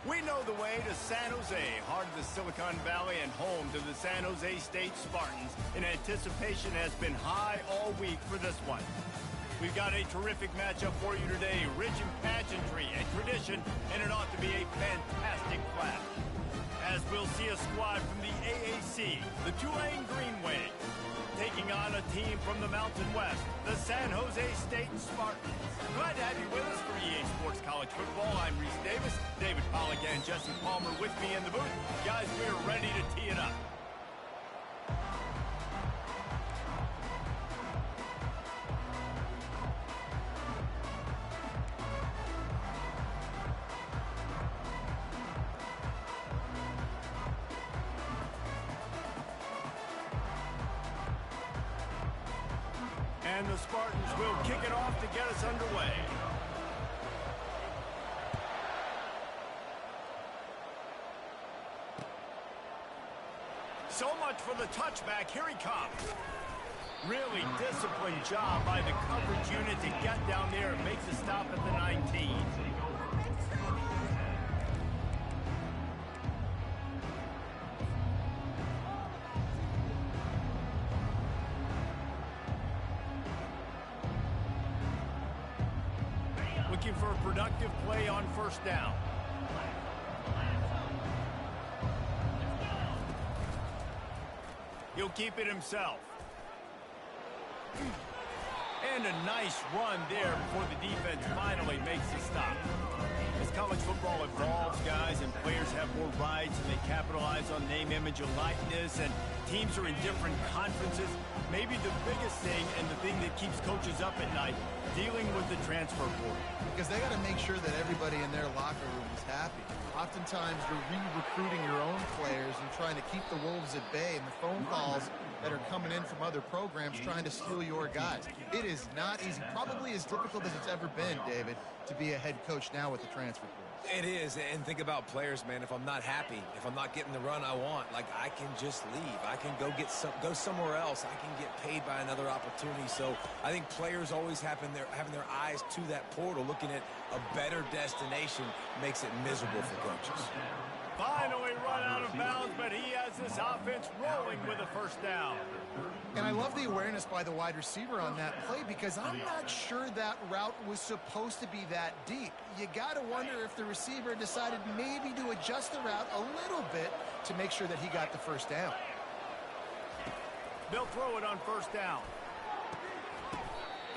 We know the way to San Jose, heart of the Silicon Valley and home to the San Jose State Spartans. And anticipation has been high all week for this one. We've got a terrific matchup for you today, rich in pageantry and tradition, and it ought to be a fantastic clash. As we'll see a squad from the AAC, the Tulane Green Wave, taking on a team from the Mountain West, the San Jose State Spartans. Glad to have you with us for EA Sports College Football. I'm Reese Davis, David Pollack and Jesse Palmer with me in the booth. Guys, we're ready to tee it up. And the Spartans will kick it off to get us underway. So much for the touchback. Here he comes. Really disciplined job by the coverage unit to get down there and make the stop at the 19. Looking for a productive play on first down. He'll keep it himself. And a nice run there before the defense finally makes the stop. As college football evolves, guys, and players have more rights and they capitalize on name, image, and likeness, and teams are in different conferences, maybe the biggest thing and the thing that keeps coaches up at night, dealing with the transfer portal. Because they got to make sure that everybody in their locker room is happy. Oftentimes, you're re-recruiting your own players and trying to keep the wolves at bay, and the phone calls that are coming in from other programs trying to steal your guys. It is not easy, probably as difficult as it's ever been, David, to be a head coach now with the transfer portal. It is, and think about players, man. If I'm not happy, if I'm not getting the run I want, like, I can just leave. I can go somewhere else. I can get paid by another opportunity. So I think players always having their eyes to that portal, looking at a better destination, makes it miserable for coaches. Finally run out of bounds, but he has this offense rolling with a first down. And I love the awareness by the wide receiver on that play because I'm not sure that route was supposed to be that deep. You got to wonder if the receiver decided maybe to adjust the route a little bit to make sure that he got the first down. They'll throw it on first down.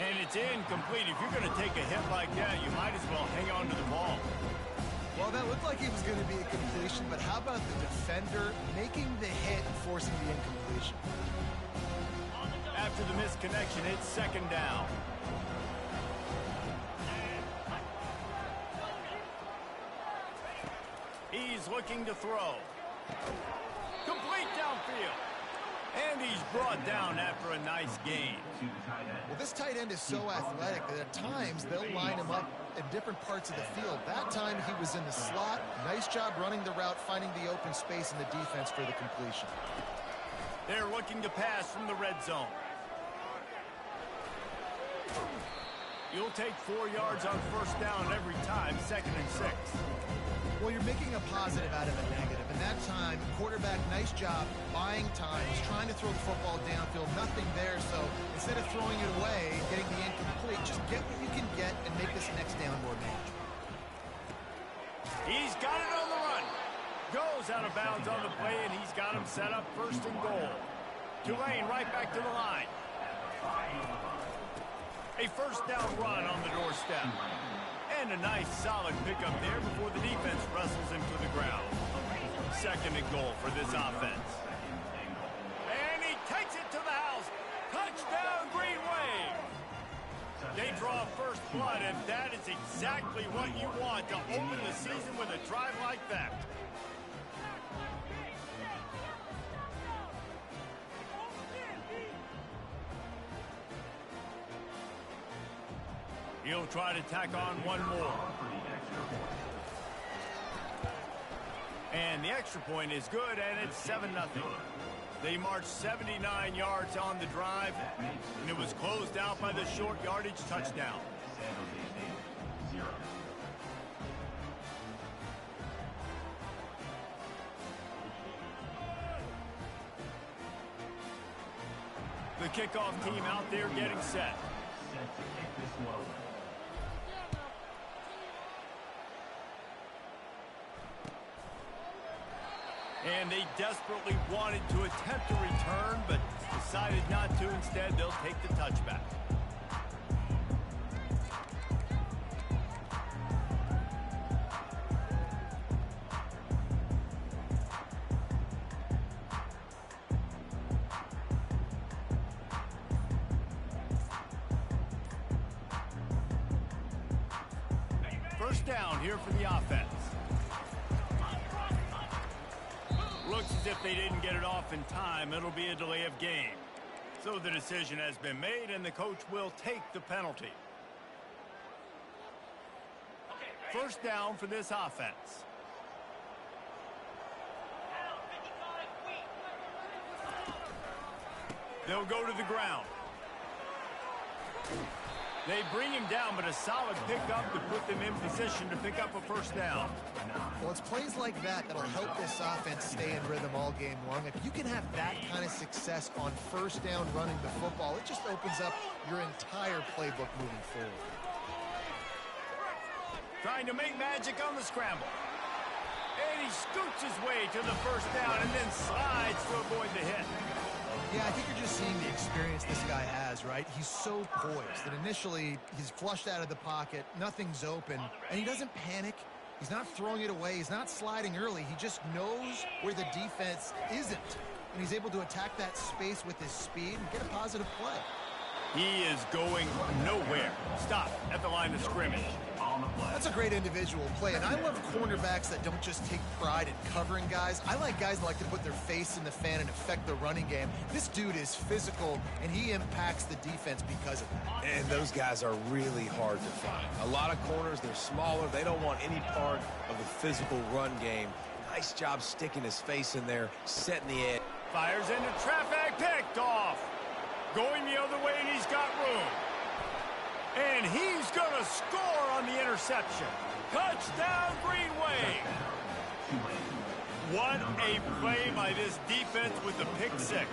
And it's incomplete. If you're going to take a hit like that, you might as well hang on to the ball. Well, that looked like it was going to be a completion, but how about the defender making the hit and forcing the incompletion? After the misconnection, it's second down. He's looking to throw. Complete downfield. And he's brought down after a nice gain. Well, this tight end is so athletic that at times they'll line him up in different parts of the field. That time he was in the slot. Nice job running the route, finding the open space in the defense for the completion. They're looking to pass from the red zone. You'll take 4 yards on first down every time, 2nd and 6. Well, you're making a positive out of a negative. And that time, quarterback, nice job, buying time. He's trying to throw the football downfield, nothing there. So instead of throwing it away and getting the incomplete, just get what you can get and make this next down more manageable. He's got it on the run. Goes out of bounds on the play, and he's got him set up 1st and goal. Tulane right back to the line. A first down run on the doorstep. And a nice solid pickup there before the defense wrestles him to the ground. 2nd and goal for this offense. And he takes it to the house. Touchdown, Green Wave. They draw first blood, and that is exactly what you want to open the season with a drive like that. He'll try to tack on one more. And the extra point is good, and it's 7-0. They marched 79 yards on the drive, and it was closed out by the short yardage touchdown. The kickoff team out there getting set. And they desperately wanted to attempt a return, but decided not to. Instead, they'll take the touchback. First down here for the offense. Looks as if they didn't get it off in time. It'll be a delay of game. So the decision has been made, and the coach will take the penalty. First down for this offense. They'll go to the ground. They bring him down, but a solid pickup to put them in position to pick up a first down. Well, it's plays like that that'll help this offense stay in rhythm all game long. If you can have that kind of success on first down running the football, it just opens up your entire playbook moving forward. Trying to make magic on the scramble. And he scoots his way to the first down and then slides to avoid the hit. Yeah, I think you're just seeing the experience this guy has, right? He's so poised that initially he's flushed out of the pocket, nothing's open, and he doesn't panic. He's not throwing it away. He's not sliding early. He just knows where the defense isn't, and he's able to attack that space with his speed and get a positive play. He is going nowhere. Stop at the line of scrimmage. That's a great individual play, and I love cornerbacks that don't just take pride in covering guys. I like guys that like to put their face in the fan and affect the running game. This dude is physical, and he impacts the defense because of that. And those guys are really hard to find. A lot of corners, they're smaller. They don't want any part of the physical run game. Nice job sticking his face in there, setting the edge. Fires into traffic, picked off. Going the other way, and he's got room. And he's going to score on the interception. Touchdown, Green Wave. What a play by this defense with the pick six.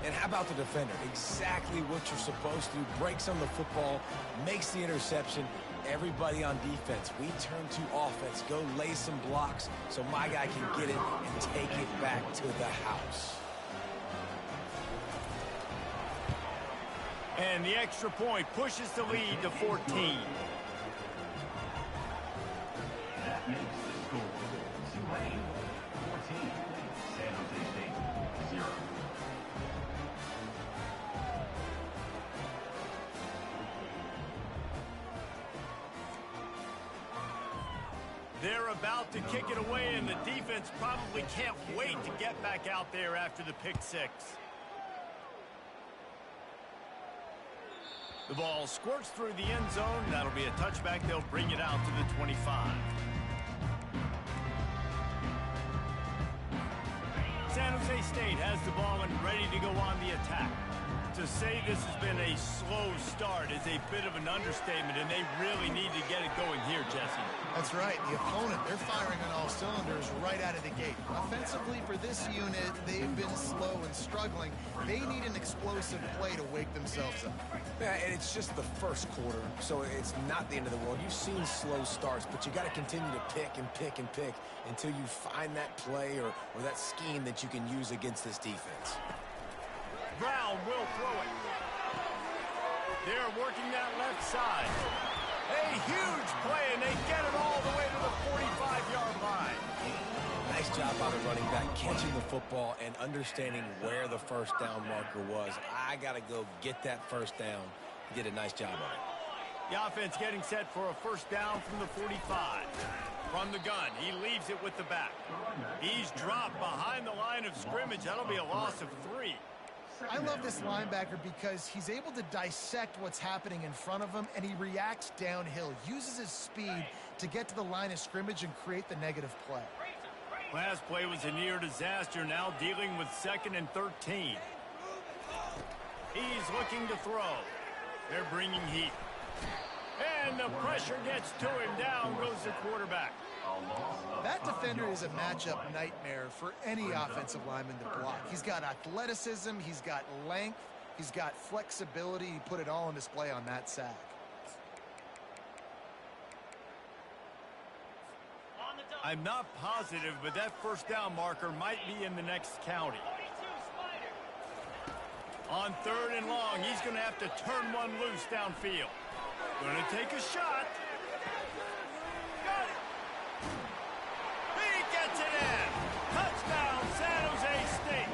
And how about the defender? Exactly what you're supposed to. Breaks on the football, makes the interception. Everybody on defense, we turn to offense. Go lay some blocks so my guy can get it and take it back to the house. And the extra point pushes the lead to 14. That makes the score Tulane 14, San Jose State 0. They're about to kick it away, and the defense probably can't wait to get back out there after the pick six. The ball squirts through the end zone. That'll be a touchback. They'll bring it out to the 25. San Jose State has the ball and ready to go on the attack. To say this has been a slow start is a bit of an understatement, and they really need to get it going here, Jesse. That's right. The opponent, they're firing on all cylinders right out of the gate. Offensively, for this unit, they've been slow and struggling. They need an explosive play to wake themselves up. Yeah, and it's just the first quarter, so it's not the end of the world. You've seen slow starts, but you got to continue to pick and pick and pick until you find that play or that scheme that you can use against this defense. Brown will throw it. They're working that left side. A huge play, and they get it all the way to the 45-yard line. Nice job by the running back, catching the football and understanding where the first down marker was. I got to go get that first down. He did a nice job on it. The offense getting set for a first down from the 45. From the gun, he leaves it with the back. He's dropped behind the line of scrimmage. That'll be a loss of 3. I love this linebacker because he's able to dissect what's happening in front of him, and he reacts downhill, uses his speed to get to the line of scrimmage and create the negative play. Last play was a near disaster, now dealing with 2nd and 13. He's looking to throw. They're bringing heat. And the pressure gets to him. Down goes the quarterback. That defender is a matchup nightmare for any offensive lineman to block. He's got athleticism, he's got length, He's got flexibility. He put it all on display on that sack. I'm not positive, but that first down marker might be in the next county. On 3rd and long, he's going to have to turn one loose downfield. Going to take a shot. Got it. He gets it in. Touchdown, San Jose State.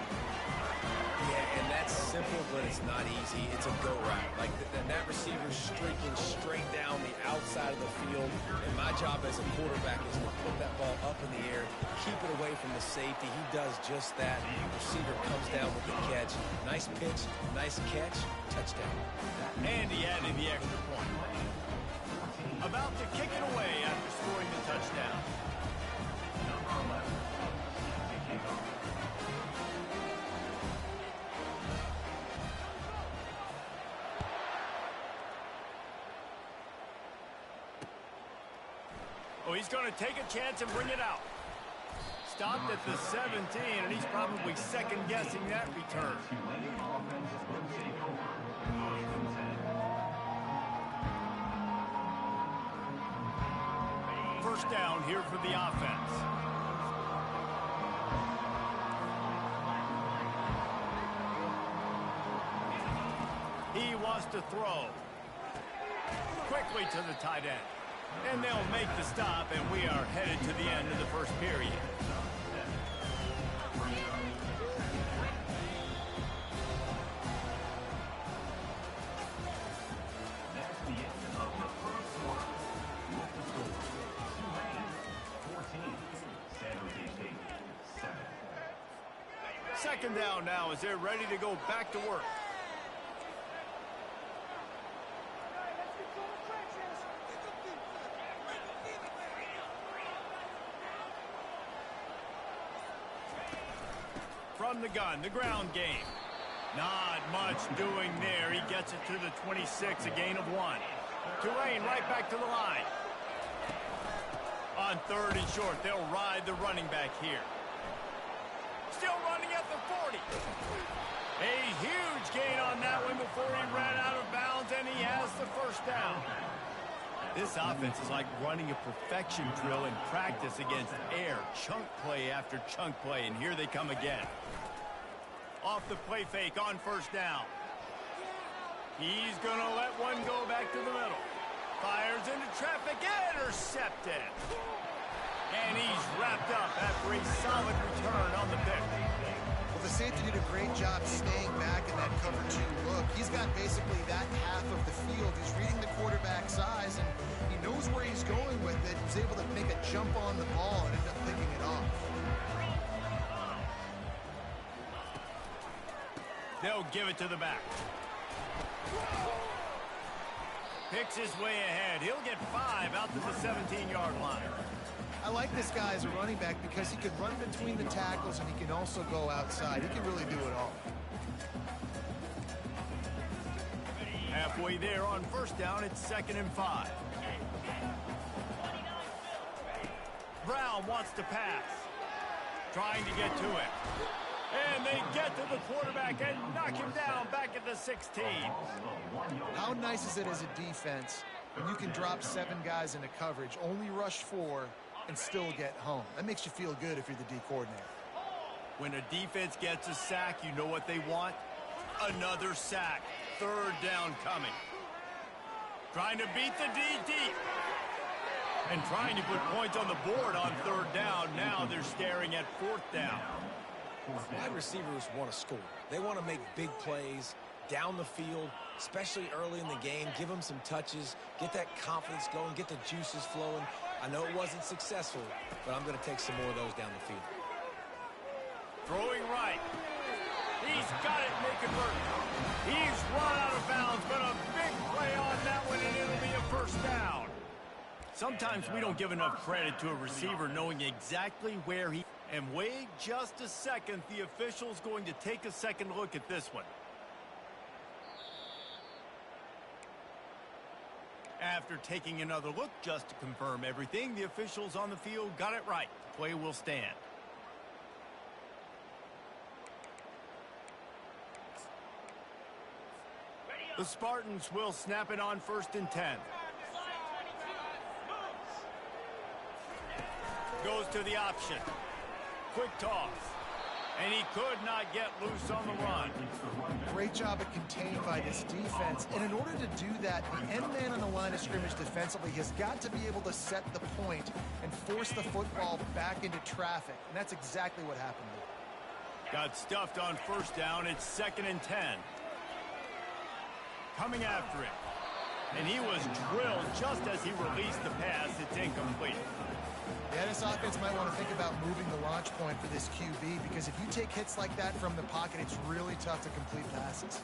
Yeah, and that's simple, but it's not easy. It's a go route. Like that receiver's streaking straight down the outside of the field, and my job as a quarterback is to put that ball up in the air, keep it away from the safety. He does just that. The receiver comes down with the catch. Nice pitch, nice catch, touchdown. And he added the extra point. About to kick it away after scoring the touchdown. Oh, he's going to take a chance and bring it out. Stopped at the 17, and he's probably second-guessing that return. First down here for the offense. He wants to throw. Quickly to the tight end. And they'll make the stop, and we are headed to the end of the first period. That's the end of the first quarter. With the score, Tulane 14, San Jose State 7. Second down now as they're ready to go back to work. From the gun, the ground game. Not much doing there. He gets it to the 26, a gain of 1. Tulane right back to the line. On 3rd and short, they'll ride the running back here. Still running at the 40. A huge gain on that one before he ran out of bounds, and he has the first down. This offense is like running a perfection drill in practice against air. Chunk play after chunk play, and here they come again. Off the play fake on first down. He's going to let one go back to the middle. Fires into traffic, intercepted. And he's wrapped up after a solid return on the pick. Well, the safety did a great job staying back in that cover 2 look. He's got basically that half of the field. He's reading the quarterback's eyes, and he knows where he's going with it. He's able to make a jump on the ball and end up picking it off. They'll give it to the back. Picks his way ahead. He'll get 5 out to the 17-yard line. I like this guy as a running back because he can run between the tackles and he can also go outside. He can really do it all. Halfway there on first down, it's 2nd and 5. Brown wants to pass. Trying to get to it. And they get to the quarterback and knock him down back at the 16. How nice is it as a defense when you can drop 7 guys into coverage, only rush 4, and still get home? That makes you feel good if you're the D coordinator. When a defense gets a sack, you know what they want? Another sack. 3rd down coming. Trying to beat the D deep. And trying to put points on the board on 3rd down. Now they're staring at 4th down. Wide receivers want to score. They want to make big plays down the field, especially early in the game. Give them some touches, get that confidence going, get the juices flowing. I know it wasn't successful, but I'm going to take some more of those down the field. Throwing right. He's got it, make it work. He's run out of bounds, but a big play on that one, and it'll be a first down. Sometimes we don't give enough credit to a receiver knowing exactly where he... And wait just a second, the official's going to take a second look at this one. After taking another look just to confirm everything, the officials on the field got it right. The play will stand. The Spartans will snap it on 1st and 10. Goes to the option. Quick toss. And he could not get loose on the run. Great job at containing by this defense. And in order to do that, the end man on the line of scrimmage defensively has got to be able to set the point and force the football back into traffic. And that's exactly what happened there. Got stuffed on 1st down. It's 2nd and 10. Coming after him. And he was drilled just as he released the pass. It's incomplete. Yeah, this offense might want to think about moving the launch point for this QB, because if you take hits like that from the pocket, it's really tough to complete passes.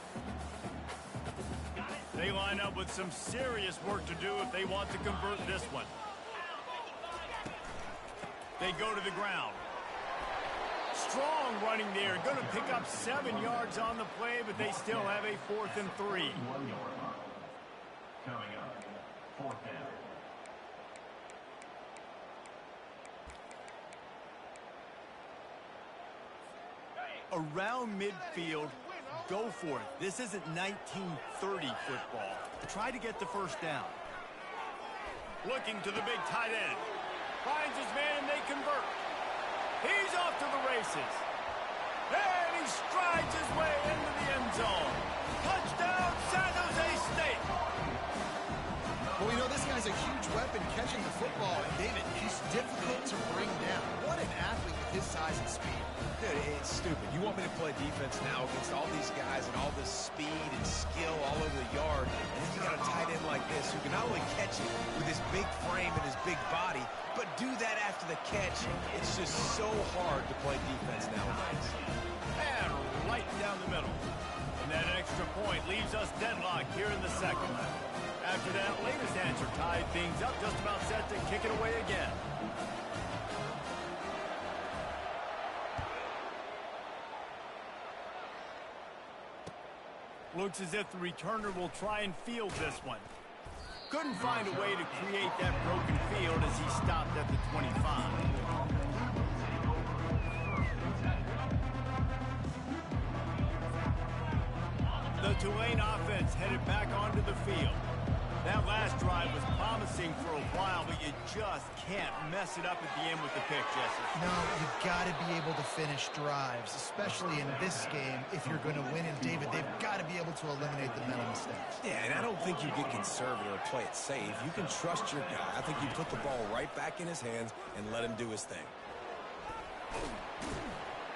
They line up with some serious work to do if they want to convert this one. They go to the ground. Strong running there. Going to pick up 7 yards on the play, but they still have a 4th and 3. 1 yard line. Coming up, 4th down. Around midfield, go for it. This isn't 1930 football. Try to get the 1st down. Looking to the big tight end. Finds his man and they convert. He's off to the races. And he strides his way into the end zone. Touchdown, San Jose State. Well, you know, this guy's a huge weapon catching the football. And David, he's difficult to bring down. What an athlete with his size and speed. Dude, it's stupid. You want me to play defense now against all these guys and all this speed and skill all over the yard, and then you got a tight end like this who can not only catch it with his big frame and his big body, but do that after the catch. It's just so hard to play defense nowadays. And right down the middle. And that extra point leaves us deadlocked here in the 2nd. After that latest answer tied things up, just about set to kick it away again. Looks as if the returner will try and field this one. Couldn't find a way to create that broken field as he stopped at the 25. The Tulane offense headed back onto the field. That last drive was promising for a while, but you just can't mess it up at the end with the pick, Jesse. No, you've got to be able to finish drives, especially in this game. If you're going to win, and David, they've got to be able to eliminate the mental mistakes. Yeah, and I don't think you get conservative or play it safe. You can trust your guy. I think you put the ball right back in his hands and let him do his thing.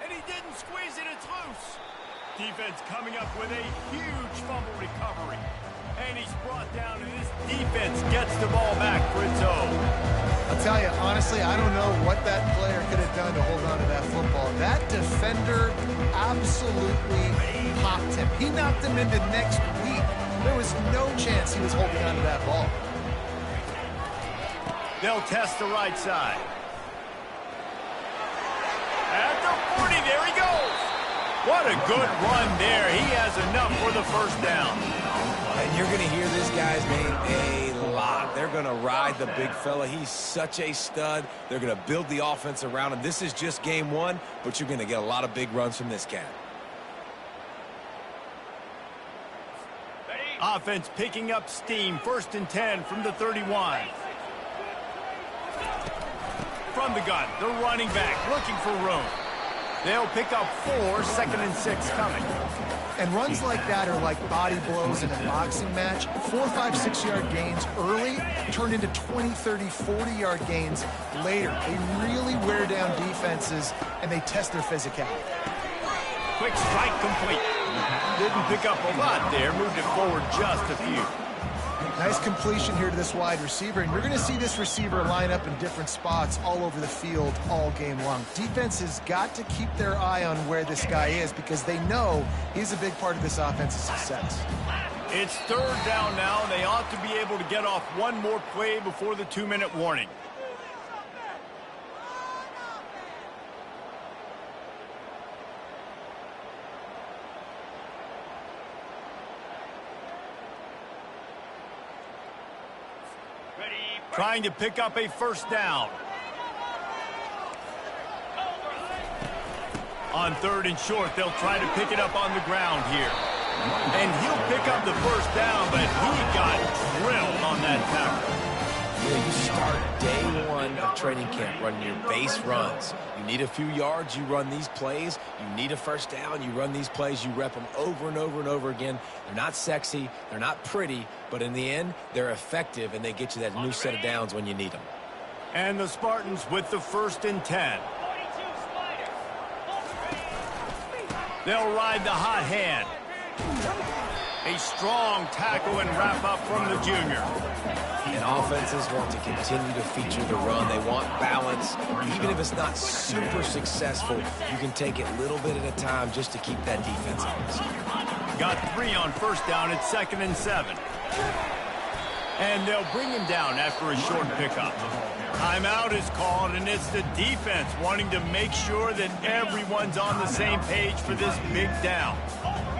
And he didn't squeeze it, it's loose. Defense coming up with a huge fumble recovery. And he's brought down, and this defense gets the ball back for its own. I'll tell you, honestly, I don't know what that player could have done to hold on to that football. That defender absolutely popped him. He knocked him into next week. There was no chance he was holding on to that ball. They'll test the right side. At the 40, there he goes. What a good run there. He has enough for the 1st down. And you're going to hear this guy's name a lot. They're going to ride the big fella. He's such a stud. They're going to build the offense around him. This is just game 1, but you're going to get a lot of big runs from this cat. Offense picking up steam. 1st and 10 from the 31. From the gun, the running back looking for room. They'll pick up 4, 2nd and 6 coming. And runs like that are like body blows in a boxing match. 4, 5, 6-yard gains early turn into 20, 30, 40-yard gains later. They really wear down defenses, and they test their physicality. Quick strike complete. Didn't pick up a lot there. Moved it forward just a few. Nice completion here to this wide receiver, and you're going to see this receiver line up in different spots all over the field all game long. Defense has got to keep their eye on where this guy is, because they know he's a big part of this offense's success. It's 3rd down now, and they ought to be able to get off one more play before the 2-minute warning. Trying to pick up a 1st down. On 3rd and short, they'll try to pick it up on the ground here. And he'll pick up the first down, but he got drilled on that tackle. You start day one of training camp running your base runs. You need a few yards, you run these plays. You need a first down, you run these plays. You rep them over and over and over again. They're not sexy, they're not pretty, but in the end, they're effective, and they get you that new set of downs when you need them. And the Spartans with the 1st and 10. They'll ride the hot hand. A strong tackle and wrap up from the junior. And offenses want to continue to feature the run. They want balance. Even if it's not super successful, you can take it a little bit at a time just to keep that defense honest. Got 3 on first down at 2nd and 7. And they'll bring him down after a short pickup. Timeout is called, and it's the defense wanting to make sure that everyone's on the same page for this big down.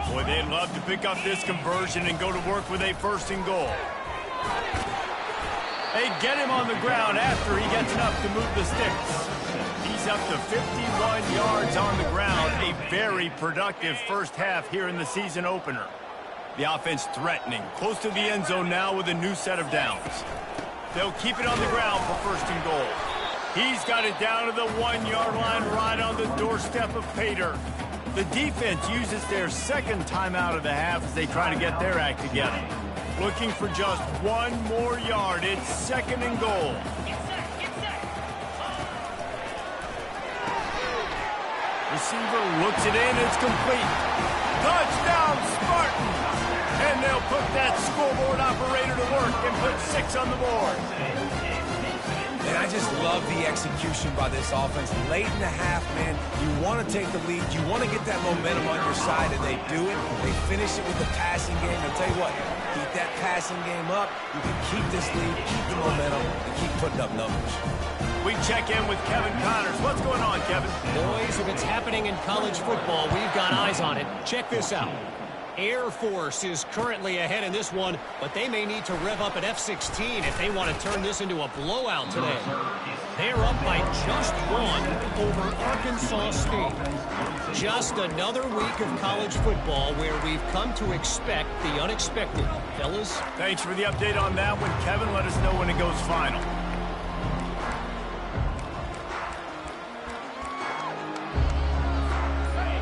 Boy, they'd love to pick up this conversion and go to work with a 1st and goal. They get him on the ground after he gets enough to move the sticks. He's up to 51 yards on the ground. A very productive first half here in the season opener. The offense threatening, close to the end zone now with a new set of downs. They'll keep it on the ground for 1st and goal. He's got it down to the 1-yard line right on the doorstep of Pater. The defense uses their 2nd timeout of the half as they try to get their act together. Looking for just 1 more yard. It's 2nd and goal. Receiver looks it in. It's complete. Touchdown, Spartans! And they'll put that scoreboard operator to work and put 6 on the board. And I just love the execution by this offense. Late in the half, man, you want to take the lead. You want to get that momentum on your side, and they do it. They finish it with the passing game. I'll tell you what, keep that passing game up. You can keep this lead, keep the momentum, and keep putting up numbers. We check in with Kevin Connors. What's going on, Kevin? Boys, if it's happening in college football, we've got eyes on it. Check this out. Air Force is currently ahead in this one, but they may need to rev up at F-16 if they want to turn this into a blowout today. They're up by just 1 over Arkansas State. Just another week of college football where we've come to expect the unexpected. Fellas? Thanks for the update on that one, Kevin. Let us know when it goes final.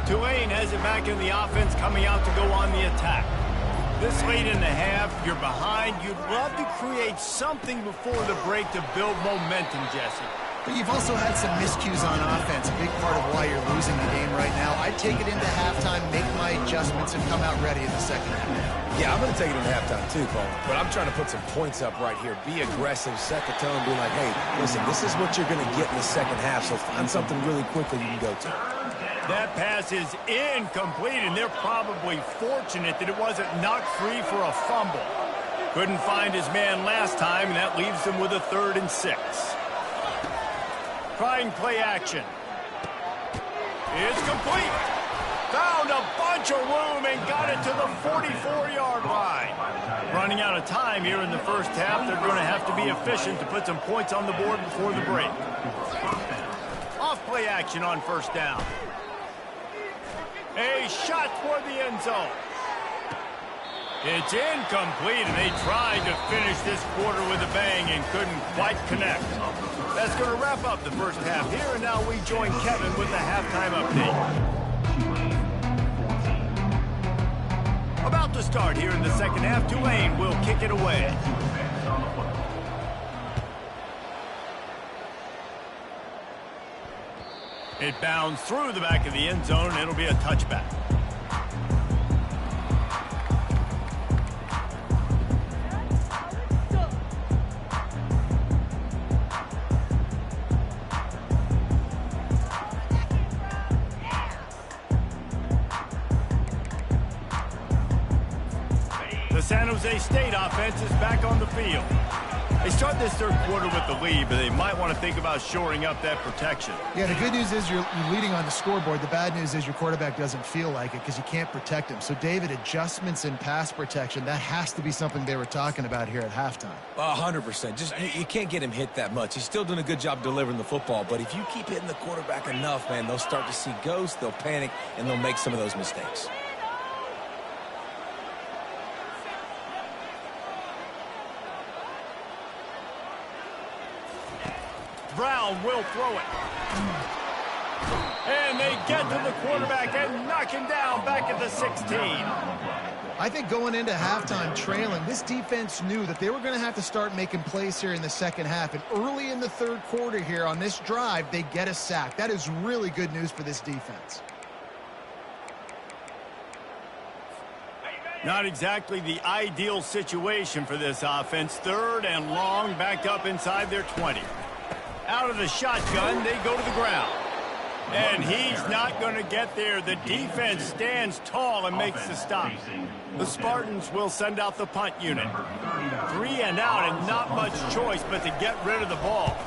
Tulane has it back in the offense, coming out to go on the attack. This late in the half, you're behind. You'd love to create something before the break to build momentum, Jesse. But you've also had some miscues on offense, a big part of why you're losing the game right now. I'd take it into halftime, make my adjustments, and come out ready in the 2nd half. Yeah, I'm going to take it into halftime too, Paul. But I'm trying to put some points up right here. Be aggressive, set the tone, be like, hey, listen, this is what you're going to get in the 2nd half, so find something really quickly you can go to. That pass is incomplete, and they're probably fortunate that it wasn't knocked free for a fumble. Couldn't find his man last time, and that leaves them with a 3rd and 6. Trying play action. It's complete. Found a bunch of room and got it to the 44-yard line. Running out of time here in the first half, they're going to have to be efficient to put some points on the board before the break. Off play action on 1st down. A shot toward the end zone. It's incomplete, and they tried to finish this quarter with a bang and couldn't quite connect. That's going to wrap up the first half here, and now we join Kevin with the halftime update. About to start here in the 2nd half, Tulane will kick it away. It bounds through the back of the end zone, and it'll be a touchback. The San Jose State offense is back on the field. They start this 3rd quarter with the lead, but they might want to think about shoring up that protection. Yeah, the good news is you're leading on the scoreboard. The bad news is your quarterback doesn't feel like it because you can't protect him. So, David, adjustments in pass protection, that has to be something they were talking about here at halftime. 100%. Just you can't get him hit that much. He's still doing a good job delivering the football, but if you keep hitting the quarterback enough, man, they'll start to see ghosts, they'll panic, and they'll make some of those mistakes. Brown will throw it. And they get to the quarterback and knock him down back at the 16. I think going into halftime trailing, this defense knew that they were going to have to start making plays here in the second half. And early in the third quarter here on this drive, they get a sack. That is really good news for this defense. Not exactly the ideal situation for this offense. Third and long, backed up inside their 20. Out of the shotgun, they go to the ground. And he's not going to get there. The defense stands tall and makes the stop. The Spartans will send out the punt unit. 3 and out and not much choice but to get rid of the ball.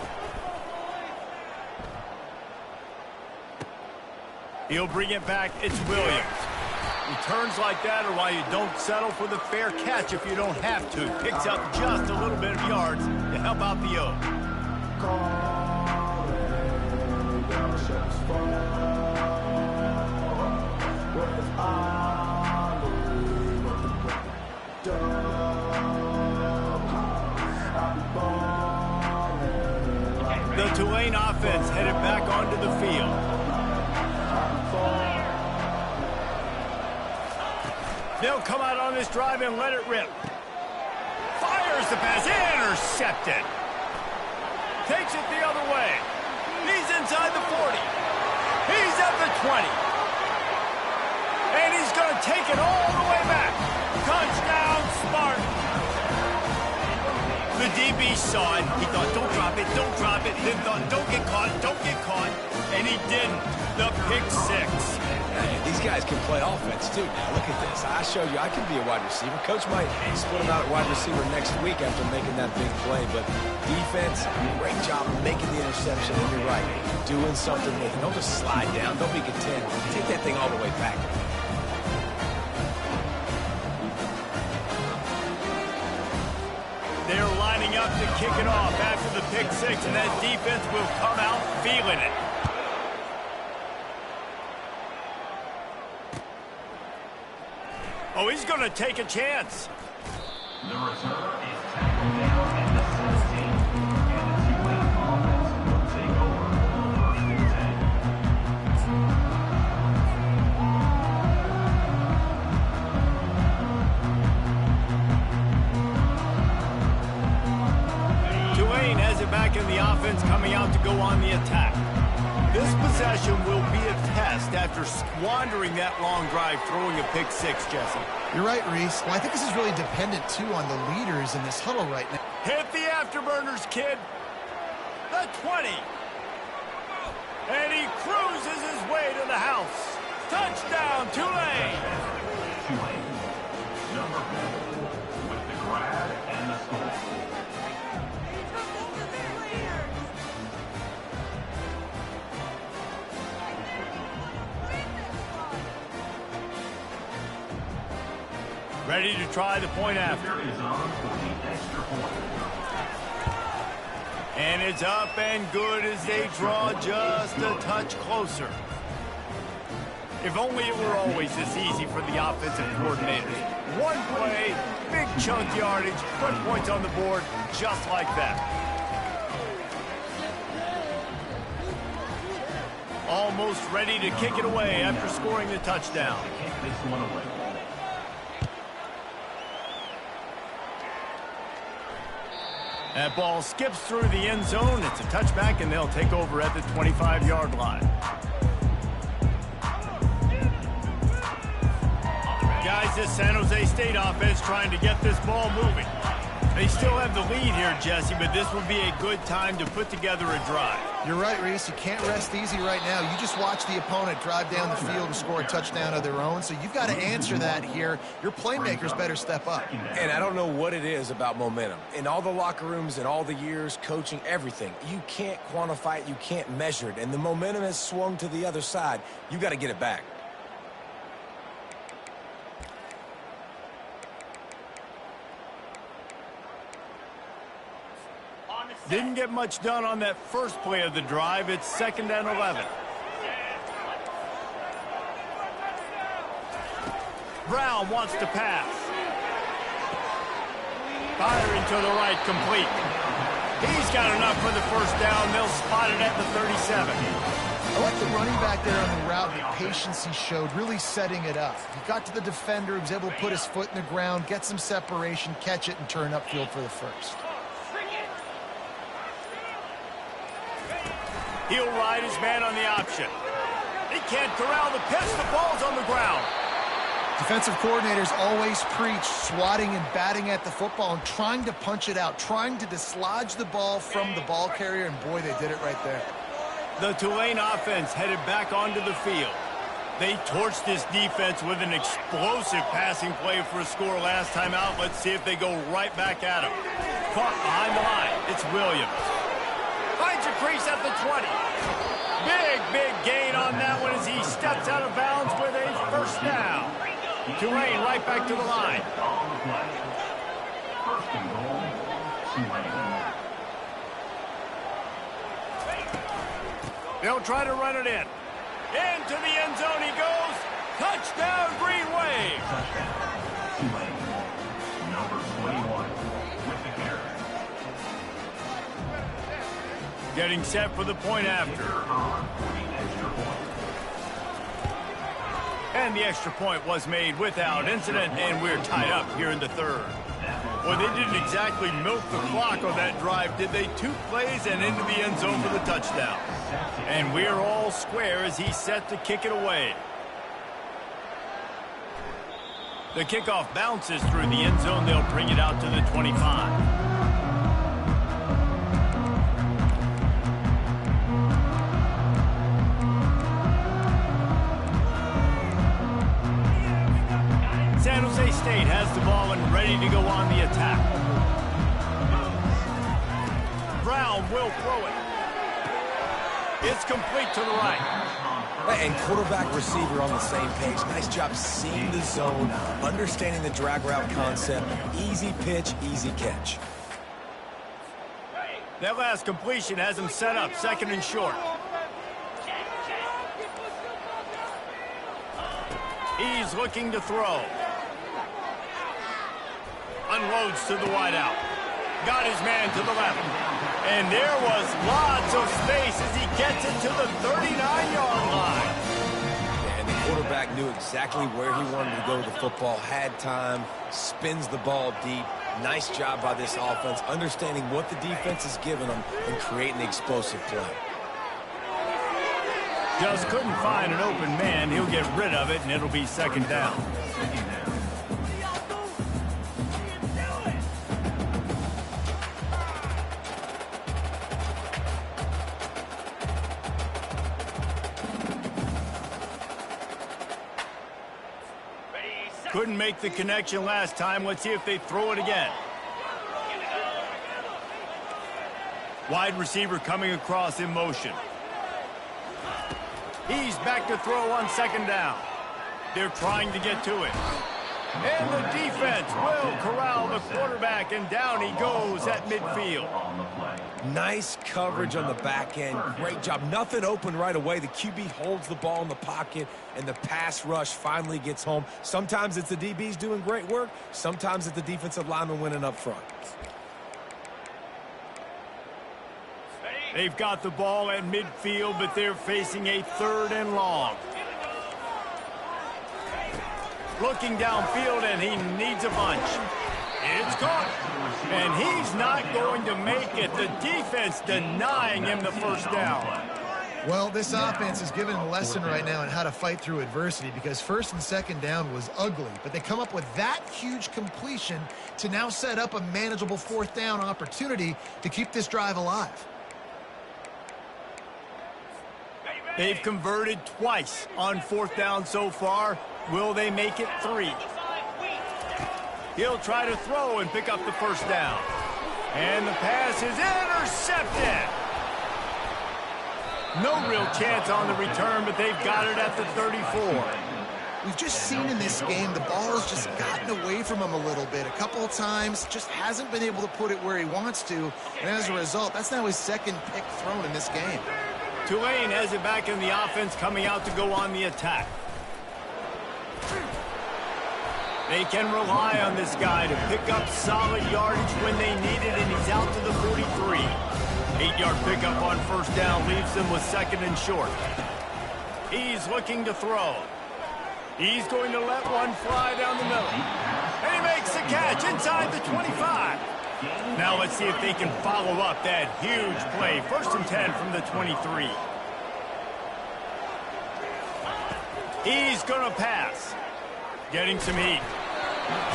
He'll bring it back. It's Williams. Returns like that are why you don't settle for the fair catch if you don't have to. Picks up just a little bit of yards to help out the O. The Tulane offense headed back onto the field. They'll come out on this drive and let it rip. Fires the pass. Intercepted. Takes it the other way. He's inside the 40. He's at the 20. And he's going to take it all the way back. Touchdown, Spartans. The DB saw it. He thought, don't drop it, don't drop it. Then thought, don't get caught, don't get caught. And he didn't. The pick six. Man, these guys can play offense, too. Now, look at this. I showed you I can be a wide receiver. Coach might split him out at wide receiver next week after making that big play. But defense, great job making the interception. And you're right, doing something with it. Don't just slide down. Don't be content. Take that thing all the way back. They're lining up to kick it off after the pick six, and that defense will come out feeling it. Oh, he's going to take a chance. The return is tackled down at the 17, and the Tulane offense will take over first and 10. Tulane has it back in the offense, coming out to go on the attack. This possession will be a test after squandering that long drive, throwing a pick six, Jesse. You're right, Reese. Well, I think this is really dependent, too, on the leaders in this huddle right now. Hit the afterburners, kid. The 20. And he cruises his way to the house. Touchdown, Tulane. Tulane, number 4, with the grab and the score. Ready to try the point after. Is on for the extra point. And it's up and good as they draw just a touch closer. If only it were always this easy for the offensive coordinators. One play, big chunk yardage, put points on the board just like that. Almost ready to kick it away after scoring the touchdown. Kick this one away. That ball skips through the end zone. It's a touchback, and they'll take over at the 25-yard line. Guys, this San Jose State offense trying to get this ball moving. They still have the lead here, Jesse, but this would be a good time to put together a drive. You're right, Reese. You can't rest easy right now. You just watch the opponent drive down the field and score a touchdown of their own, so you've got to answer that here. Your playmakers better step up. And I don't know what it is about momentum. In all the locker rooms, in all the years, coaching, everything, you can't quantify it, you can't measure it. And the momentum has swung to the other side. You got to get it back. Didn't get much done on that first play of the drive. It's 2nd and 11. Brown wants to pass. Firing to the right, complete. He's got enough for the first down. They'll spot it at the 37. I like the running back there on the route, the patience he showed, really setting it up. He got to the defender, he was able to put his foot in the ground, get some separation, catch it, and turn upfield for the first. He'll ride his man on the option. He can't corral the pitch. The ball's on the ground. Defensive coordinators always preach swatting and batting at the football and trying to punch it out, trying to dislodge the ball from the ball carrier, and boy, they did it right there. The Tulane offense headed back onto the field. They torched this defense with an explosive passing play for a score last time out. Let's see if they go right back at him. Caught behind the line. It's Williams. Finds a crease at the 20. Big gain on that one as he steps out of bounds with a first down. Tulane right back to the line. First and goal, Tulane. They'll try to run it in. Into the end zone he goes. Touchdown, Green Wave. Touchdown, Tulane. Number 21 with the carry. Getting set for the point after. And the extra point was made without incident, and we're tied up here in the third. Well, they didn't exactly milk the clock on that drive, did they? 2 plays and into the end zone for the touchdown. And we're all square as he's set to kick it away. The kickoff bounces through the end zone. They'll bring it out to the 25. San Jose State has the ball and ready to go on the attack. Brown will throw it. It's complete to the right. And quarterback receiver on the same page. Nice job seeing the zone, understanding the drag route concept. Easy pitch, easy catch. That last completion has him set up second and short. He's looking to throw. Unloads to the wideout. Got his man to the left. And there was lots of space as he gets it to the 39-yard line. And the quarterback knew exactly where he wanted to go with the football, had time, spins the ball deep. Nice job by this offense, understanding what the defense is giving them and creating the explosive play. Just couldn't find an open man. He'll get rid of it, and it'll be second down. Couldn't make the connection last time. Let's see if they throw it again. Wide receiver coming across in motion. He's back to throw on second down. They're trying to get to it. And the defense will corral the quarterback, and down he goes at midfield. Nice coverage on the back end. Great job. Nothing open right away. The QB holds the ball in the pocket, and the pass rush finally gets home. Sometimes it's the DBs doing great work. Sometimes it's the defensive lineman winning up front. They've got the ball at midfield, but they're facing a third and long. Looking downfield, and he needs a bunch. It's caught. And he's not going to make it. The defense denying him the first down. Well, this offense is giving a lesson right now on how to fight through adversity, because first and second down was ugly, but they come up with that huge completion to now set up a manageable fourth down opportunity to keep this drive alive. They've converted twice on fourth down so far. Will they make it 3? He'll try to throw and pick up the first down. And the pass is intercepted. No real chance on the return, but they've got it at the 34. We've just seen in this game the ball has just gotten away from him a little bit. A couple of times, just hasn't been able to put it where he wants to. And as a result, that's now his second pick thrown in this game. Tulane has it back in the offense, coming out to go on the attack. They can rely on this guy to pick up solid yardage when they need it, and he's out to the 43. 8-yard pickup on first down leaves them with 2nd and short. He's looking to throw. He's going to let one fly down the middle. And he makes the catch inside the 25. Now let's see if they can follow up that huge play. 1st and 10 from the 23. He's going to pass. Getting some heat.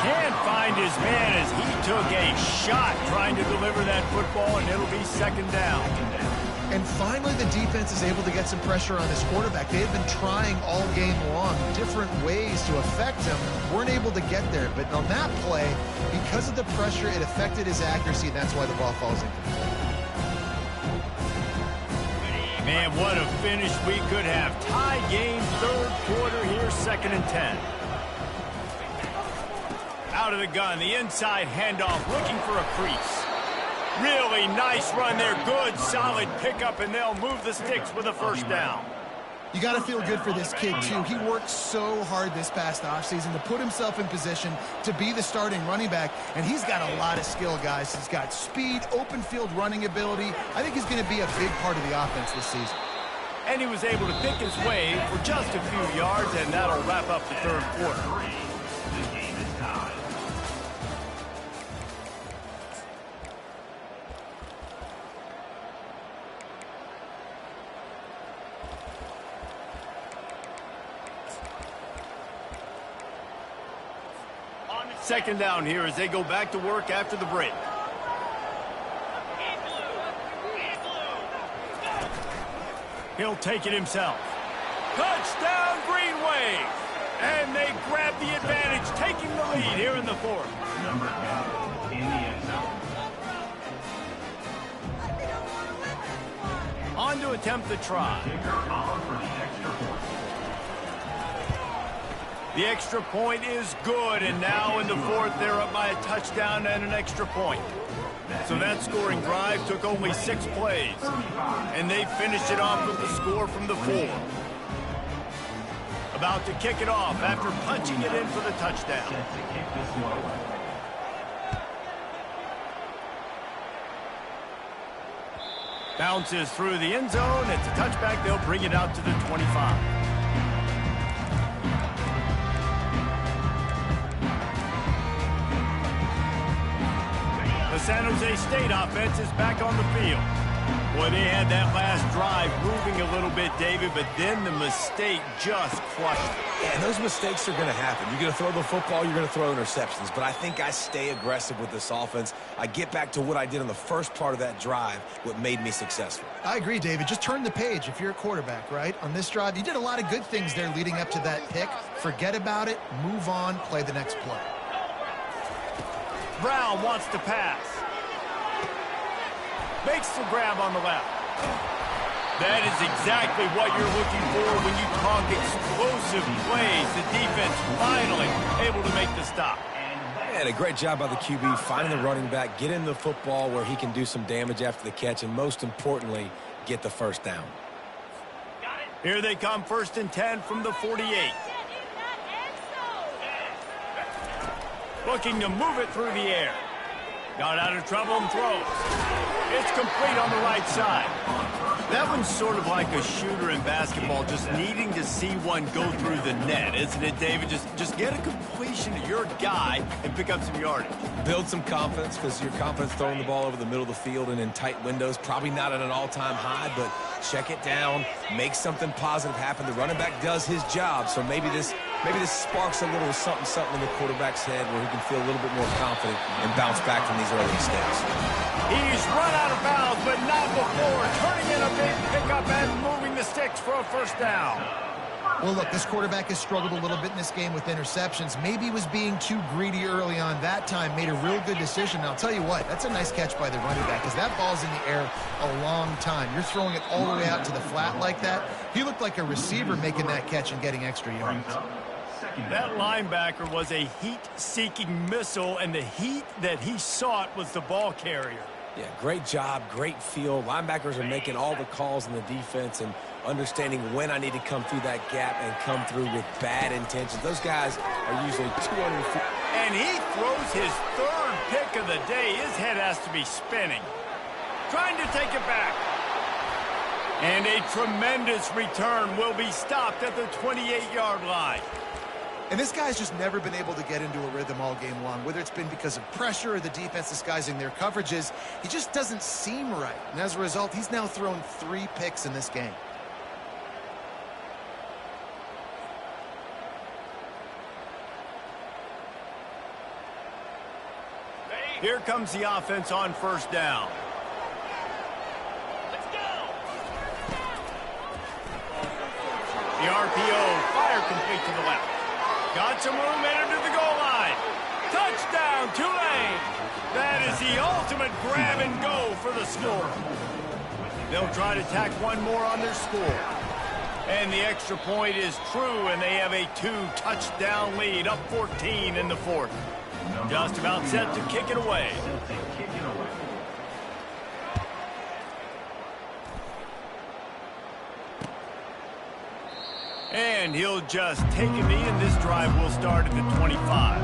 Can't find his man as he took a shot trying to deliver that football, and it'll be 2nd down. And finally, the defense is able to get some pressure on this quarterback. They had been trying all game long, different ways to affect him. Weren't able to get there. But on that play, because of the pressure, it affected his accuracy, and that's why the ball falls incomplete. Man, what a finish we could have. Tie game, 3rd quarter here, 2nd and 10. Out of the gun, the inside handoff, looking for a crease. Really nice run there. Good, solid pickup, and they'll move the sticks with a 1st down. You got to feel good for this kid, too. He worked so hard this past offseason to put himself in position to be the starting running back, and he's got a lot of skill, guys. He's got speed, open field running ability. I think he's going to be a big part of the offense this season. And he was able to pick his way for just a few yards, and that'll wrap up the 3rd quarter. The game is tied. Second down here as they go back to work after the break. He'll take it himself. Touchdown, Green Wave! And they grab the advantage, taking the lead here in the 4th. Number 10 in the end zone. On to attempt the try. Kicker on for the extra point. The extra point is good, and now in the 4th, they're up by a touchdown and an extra point. So that scoring drive took only 6 plays, and they finished it off with the score from the 4. About to kick it off after punching it in for the touchdown. Set to kick this one away. Bounces through the end zone. It's a touchback. They'll bring it out to the 25. The San Jose State offense is back on the field. Boy, they had that last drive moving a little bit, David, but then the mistake just crushed it. Yeah, and those mistakes are going to happen. You're going to throw the football, you're going to throw interceptions. But I think I stay aggressive with this offense. I get back to what I did in the first part of that drive, what made me successful. I agree, David. Just turn the page if you're a quarterback, right? On this drive, you did a lot of good things there leading up to that pick. Forget about it, move on, play the next play. Brown wants to pass. Makes the grab on the left. That is exactly what you're looking for when you talk explosive plays. The defense finally able to make the stop. And a great job by the QB finding the running back, get in the football where he can do some damage after the catch, and most importantly, get the 1st down. Here they come, 1st and 10 from the 48. Looking to move it through the air. Got out of trouble and throws. It's complete on the right side. That one's sort of like a shooter in basketball, just needing to see one go through the net, isn't it, David? Just get a completion to your guy and pick up some yardage. Build some confidence, because your confidence throwing the ball over the middle of the field and in tight windows, probably not at an all-time high, but check it down, make something positive happen. The running back does his job, so maybe this sparks a little something in the quarterback's head where he can feel a little bit more confident and bounce back from these early mistakes. He's run out of bounds, but not before turning in a big pickup and moving the sticks for a 1st down. Well, look, this quarterback has struggled a little bit in this game with interceptions. Maybe he was being too greedy early on that time, made a real good decision. And I'll tell you what, that's a nice catch by the running back, because that ball's in the air a long time. You're throwing it all the way out to the flat like that. He looked like a receiver making that catch and getting extra yards. That linebacker was a heat-seeking missile, and the heat that he sought was the ball carrier. Yeah, great job, great feel. Linebackers are making all the calls in the defense, and understanding when I need to come through that gap and come through with bad intentions. Those guys are usually 200 feet. And he throws his third pick of the day. His head has to be spinning. Trying to take it back. And a tremendous return will be stopped at the 28-yard line. And this guy's just never been able to get into a rhythm all game long, whether it's been because of pressure or the defense disguising their coverages. He just doesn't seem right. And as a result, he's now thrown 3 picks in this game. Here comes the offense on first down. Let's go. The RPO, fire complete to the left. Got some room, entered to the goal line. Touchdown, Tulane. That is the ultimate grab and go for the score. They'll try to tack one more on their score. And the extra point is true, and they have a 2-touchdown lead, up 14 in the fourth. Just about set to kick it away. And he'll just take a knee, and this drive will start at the 25.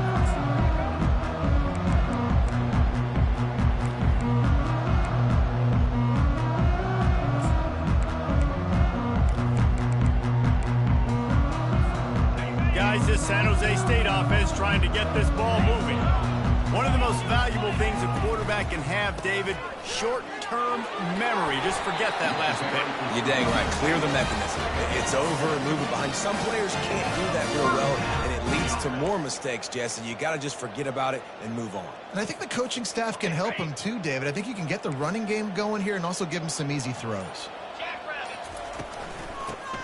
Guys, this San Jose State offense trying to get this ball moving. One of the most valuable things a quarterback can have, David, short-term memory. Just forget that last pick. You're dang right. Clear the mechanism. It's over, move it behind. Some players can't do that real well, and it leads to more mistakes, Jesse. You got to just forget about it and move on. And I think the coaching staff can help him too, David. I think you can get the running game going here and also give him some easy throws.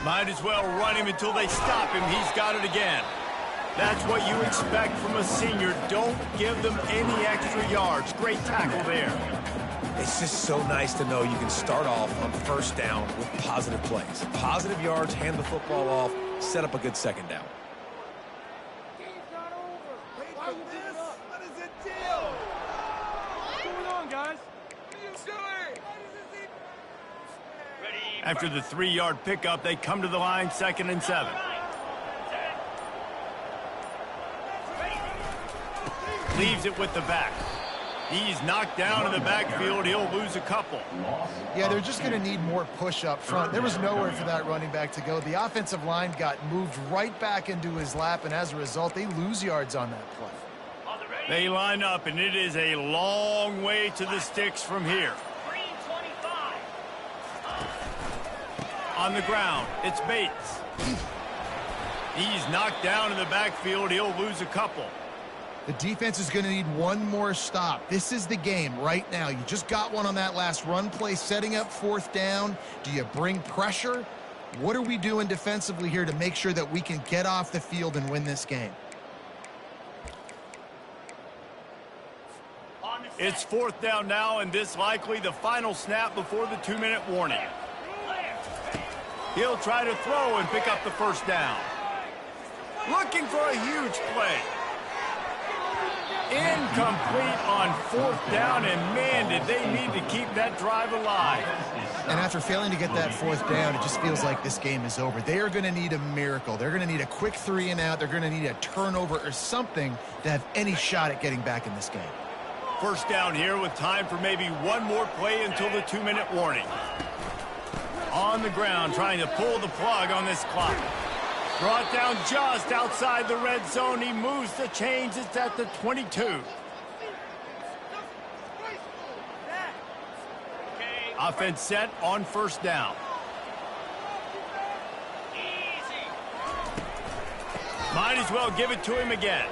Might as well run him until they stop him. He's got it again. That's what you expect from a senior. Don't give them any extra yards. Great tackle there. It's just so nice to know you can start off on first down with positive plays. Positive yards, hand the football off, set up a good second down. What is the deal? What's going on, guys? What are you doing? After the 3-yard pickup, they come to the line, 2nd and 7. Leaves it with the back. He's knocked down in the backfield. He'll lose a couple. Yeah, they're just going to need more push up front. There was nowhere for that running back to go. The offensive line got moved right back into his lap, and as a result, they lose yards on that play. They line up, and it is a long way to the sticks from here. On the ground, it's Bates. He's knocked down in the backfield. He'll lose a couple. The defense is going to need one more stop. This is the game right now. You just got one on that last run play, setting up 4th down. Do you bring pressure? What are we doing defensively here to make sure that we can get off the field and win this game? It's 4th down now, and this likely the final snap before the 2-minute warning. He'll try to throw and pick up the first down. Looking for a huge play. Incomplete on 4th down, and man, did they need to keep that drive alive. And after failing to get that 4th down, it just feels like this game is over. They are going to need a miracle. They're going to need a quick 3 and out. They're going to need a turnover or something to have any shot at getting back in this game. First down here with time for maybe one more play until the 2-minute warning. On the ground, trying to pull the plug on this clock. Brought down just outside the red zone. He moves the chains. It's at the 22. Offense set on first down. Might as well give it to him again.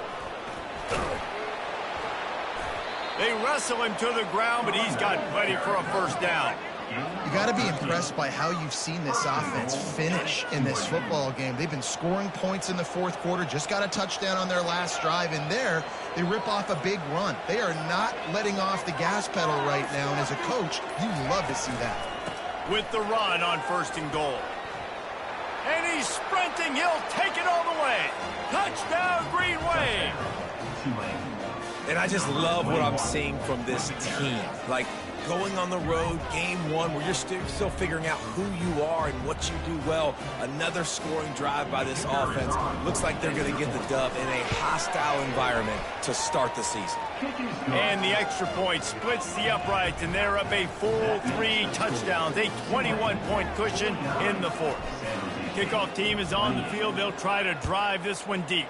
They wrestle him to the ground, but he's got plenty for a first down. You got to be impressed by how you've seen this offense finish in this football game. They've been scoring points in the 4th quarter, just got a touchdown on their last drive, and there they rip off a big run. They are not letting off the gas pedal right now, and as a coach, you love to see that. With the run on 1st and goal. And he's sprinting. He'll take it all the way. Touchdown, Green Wave. And I just love what I'm seeing from this team. Like, going on the road, game one, where you're still figuring out who you are and what you do well. Another scoring drive by this offense. Looks like they're going to get the dub in a hostile environment to start the season. And the extra point splits the uprights, and they're up a full 3 touchdowns, a 21-point cushion in the fourth. Kickoff team is on the field. They'll try to drive this one deep.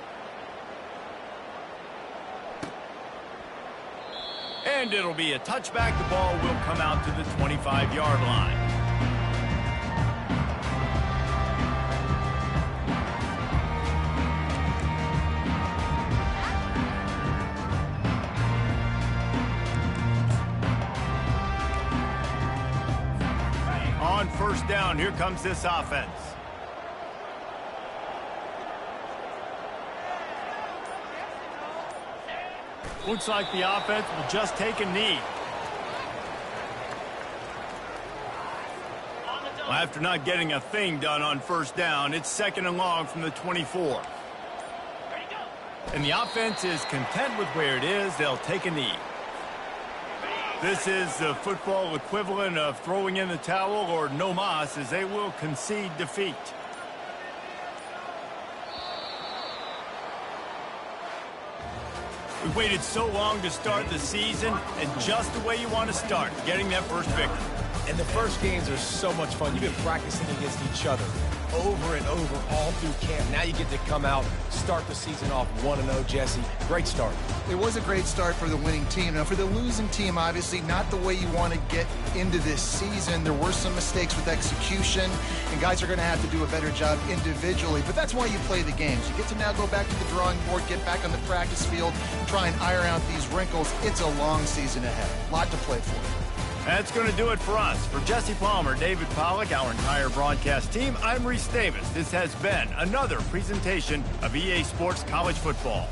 And it'll be a touchback. The ball will come out to the 25-yard line. On first down, here comes this offense. Looks like the offense will just take a knee. Well, after not getting a thing done on first down, it's 2nd and long from the 24. And the offense is content with where it is. They'll take a knee. This is the football equivalent of throwing in the towel or no mas, as they will concede defeat. We waited so long to start the season, and just the way you want to start, getting that first victory. And the first games are so much fun. You've been practicing against each other over and over all through camp. Now you get to come out, start the season off 1-0, Jesse. Great start. It was a great start for the winning team. Now, for the losing team, obviously not the way you want to get into this season. There were some mistakes with execution, and guys are going to have to do a better job individually. But that's why you play the games. You get to now go back to the drawing board, get back on the practice field, try and iron out these wrinkles. It's a long season ahead. A lot to play for. That's going to do it for us. For Jesse Palmer, David Pollack, our entire broadcast team, I'm Reese Davis. This has been another presentation of EA Sports College Football.